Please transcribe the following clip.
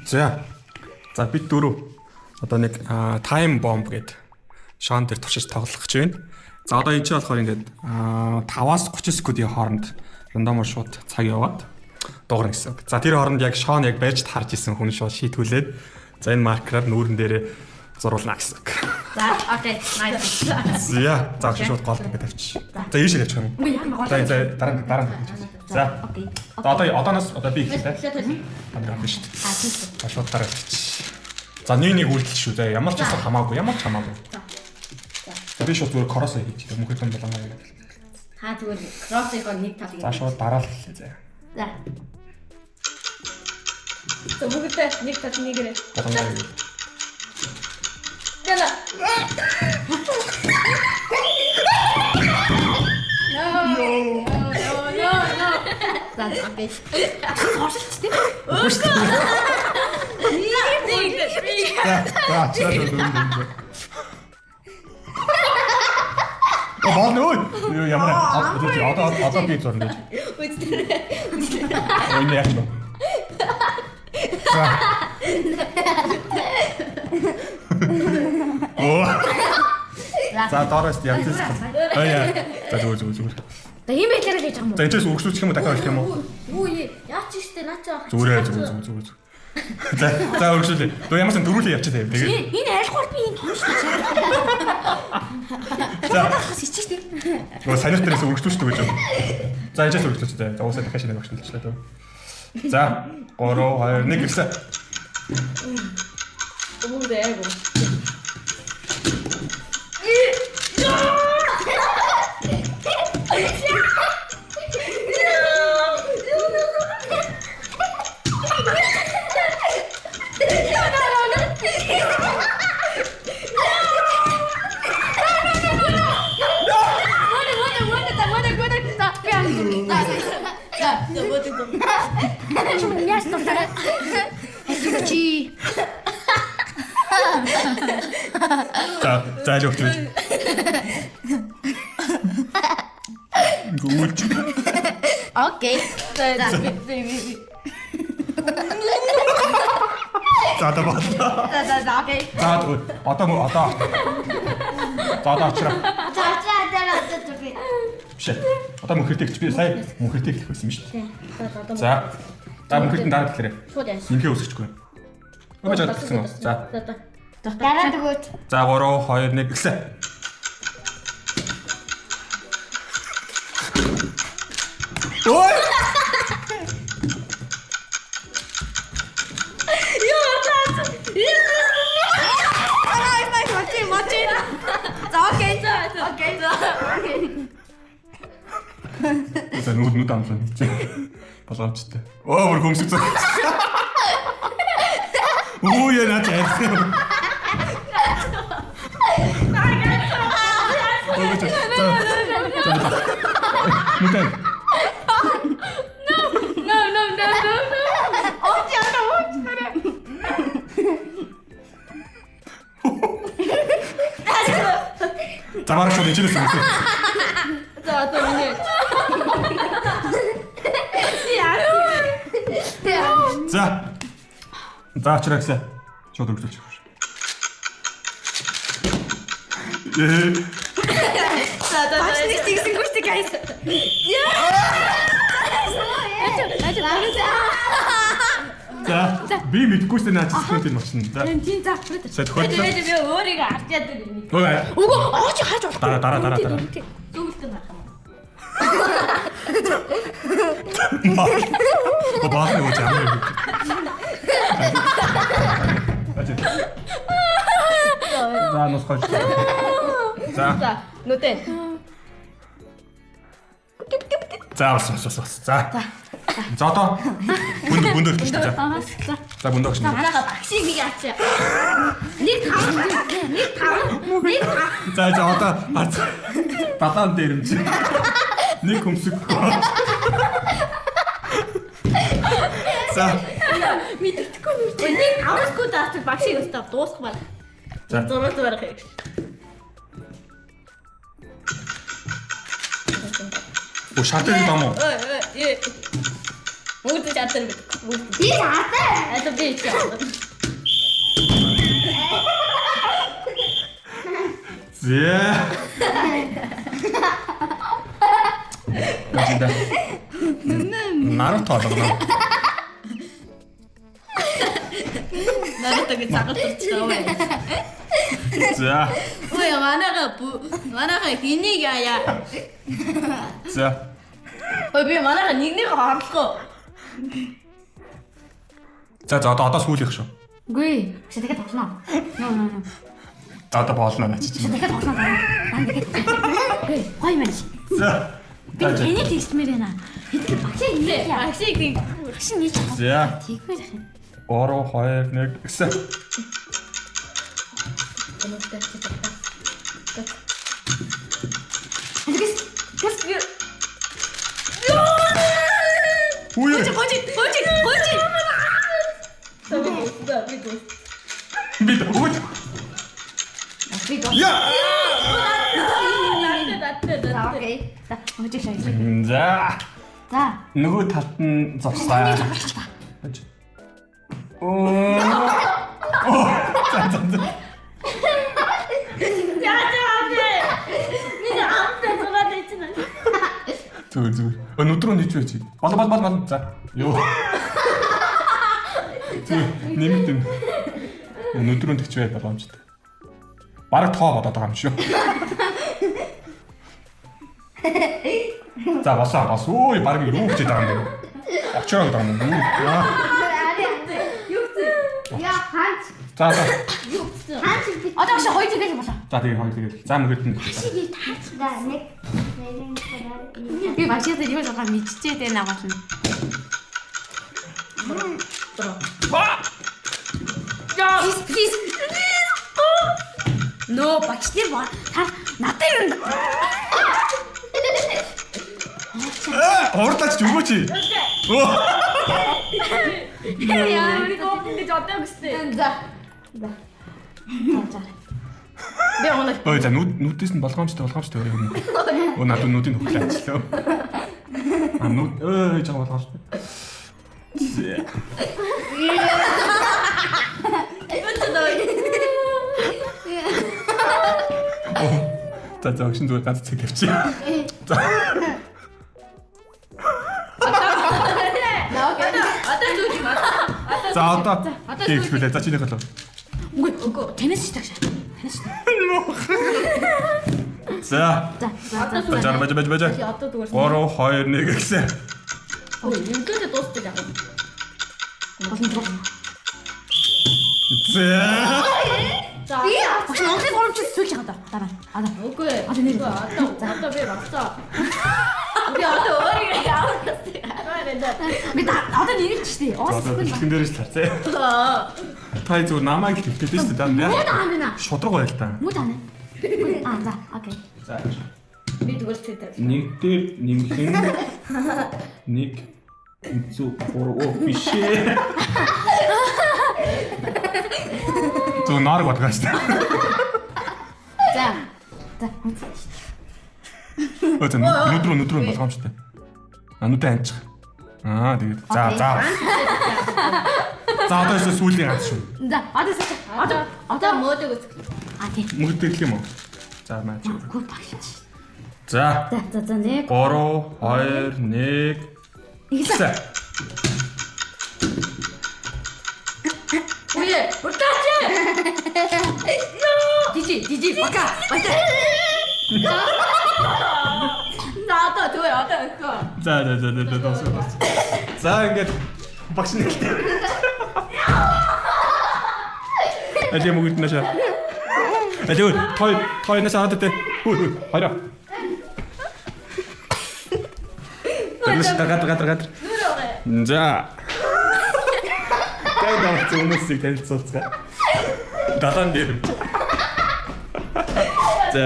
За бид дөрөв одоо нэг time bomb гэдэг шаан дээр туршиж тоглох гэж байна. За одоо энэ ч болохоор ингээд 5-аас 30 секундын хооронд рандомор шууд цаг яваад дуурна гэсэн. За тэр хооронд яг шаан яг барьж харж исэн хүн шууд шийтгүүлээд за энэ маркераар нүүрэн дээр зуруулна гэсэн. За окей. Nice. За шууд гол ингээд авчиж. За ийш явчих юм. За дараа. За. Окей. Одооноос би ихтэй. Хамраа биш. Шууд дараа авчиж. За нэг үйлдэл шүү. За ямар ч гэсэн хамаагүй. За би шууд зүгээр кросс хийж байгаа. Мөнхөд юм болоо. Та зүгээр кросс-ыг нэг талыг. За шууд дараа л хэлээ. За. За мөнхөд нэг тал нэгээрээ. Яна. No. That's okay. Оршилчтэй. Ой, ямар одоо би зурна гэж. Ой, яах вэ? За доороос явчихсан. Ой яа. За зүгээр. За ийм байдлаар л хийж байгаа юм уу? За энэс өгшлүүлчих юм уу дахиад хэлэх юм уу? Үгүй яач штэ наачаа. Зүгээр. За өгшлүүлээ. Дөө ямар ч дөрүүлээ явчих таа. Тэгээд энэ айлхуул би энэ томштой чаа. За хас ичиж штэ. Нөгөө санийх дээрээс өгшлүүлчихдэг гэж байна. За энэс өгшлүүлчих таа. За уусаа дахиад шинэ өгшлүүлчихлээ дөө. За 3 2 1 гэсэн. Өгөөдөө яг уу. За л өгч. Гүч. Окей. За давай. За окей. За одоо. За очроо. За. Биш. Одоо мөнхөртэй гэж би сая мөнхөртэй хэлэх байсан юм шүү дээ. За. За мөнхөртөнд дараа тэгэхээр. Шууд яа. Инхээ үсчихгүй. Өөж чадсан уу? За. Дараа дэгөөд. За 3 2 1 гэсэн. Ой! За нүд амлаа нэг. Боломжтой. Өөр хөмсөг зөө. Оо яа наач яасан. Нүд. Замаар шууд ичээс юм. За одоо миний. За очрагсаа. Шууд өгч. Бачник тийсэн гүштэй гайс. За би мэдгүйс наачсан юм байна. За. Тийм за. Тэгээд би өөрийгөө харж яддаг юм. Үгүй ооч хааж болох. Дараа. Зүгэлтэй байх юм. Баах нь үгүй юм. За нусгаж. За. Нүдэн. За. За одоо бүндөө гэж байна. За бүндөө гэж. Манайха багшиг нэг яачаа. Нэг тав. За одоо балаан дээр юм чи. Нэг хөмсөг. За. Мэддэхгүй нүд. Нэг авахгүй даач багшиг өстө дуусах байна. За. Зураг барах юм. Өө шатыг дам уу? Мөнгө чатар гэдэг. Би таатай. Одоо би чи. За. Гэнэ. Наруто болоо. Нарутаг цагт орчихлоо. За. Ой, манайха хэнийг яа. За. Ой, би манайха нэгнийг харлахгүй. За одоо сүүлийнх шүү. Үгүй, чи дахиад тоглоно. Нөө. За одоо болно наа чи. Дахиад тоглоно. Үгүй, хой мэн. За. Би тэнийг хийсмээр байна. Хэдий багшаа инээ. Багшийг багш нийт. За. Тэгмээр ах юм. 3 2 1 гэсэн. Үгүй. Хожи. Би дөө. Яа. Окей. За, хожи шай. За. За. Нөгөө талд нь зогсаа. Оо. За. Зүг. Өнөөдрөө нийч байж. Бол. За. Йоо. Нэмт. Өнөөдрөө тэгч бай боломжтой. Бараг тоо бодоод байгаа юм шүү. За бас. Ой, бараг юу гэж байгаа юм бэ? Очроо гэдэг юм. Яа, хаач. За. Хаач. Одоо чи хоёр тэгэл болоо. За тэгээ хоёр тэгэл. За мөгөд нь. Чи таач да нэг. Би багшаад юу жоо мэдчихээ дээ наагуулна. Яа, please. No, багшны ба. Та надад юм. Ордоч өгөөч. Яа, би гоонд жодоо гэстэй. За. Би оноо. Ой, за нүдээс нь болгоомжтой юм. Өө надад нүдийн хөглөө ажиллаа. Нүд жаа болгоомжтой. За огшин зүгээр ганц цэг тавьчих. За. За одоо хийхлээ. За чиний хэлээ. Үгүй, тэнэс ч тагшаа. Тэнэс. За. За баж. 3 2 1 гэсэн. Ой, юутай дуустал яах вэ? За. Би багш Монголын горомжтой сүйж байгаа даа. Дараа. Үгүй. Одоо би багсаа. Би одоо өөрийгөө яавал. Би одоо нэрч штий. Хэн дээрээс тарцээ. Тай зүгээр намайг хэлдэг шүү дээ. Муу таана. Шудраг байл та. Муу таана. За, окей. За. Би зүгээр тэтэр. Нэг дээр нэмхэн 1 3 биш ээ. Зөө нарг батгаш та. За. Өөтөн нүдрөө болгоомжтой. Нүдэ анчих. Тэгээд. За. За одоо сүүлийн ганц шүү. За, одоо мөөдөг үз. Тийм. Мөгдөг юм уу? За маач. Гүр багш. За. За, 1 3 2 1 Ихсэн. Үе, уртаач. Дижи, бака. Одоо. За ингээд багш нэлтэй. Аль юм уу нэшэ. Той нэшэ хаттай. Хайра. Гадар. За. Гайдаа хүмүүсийг танилцуулцгаа. Далан дээр. За.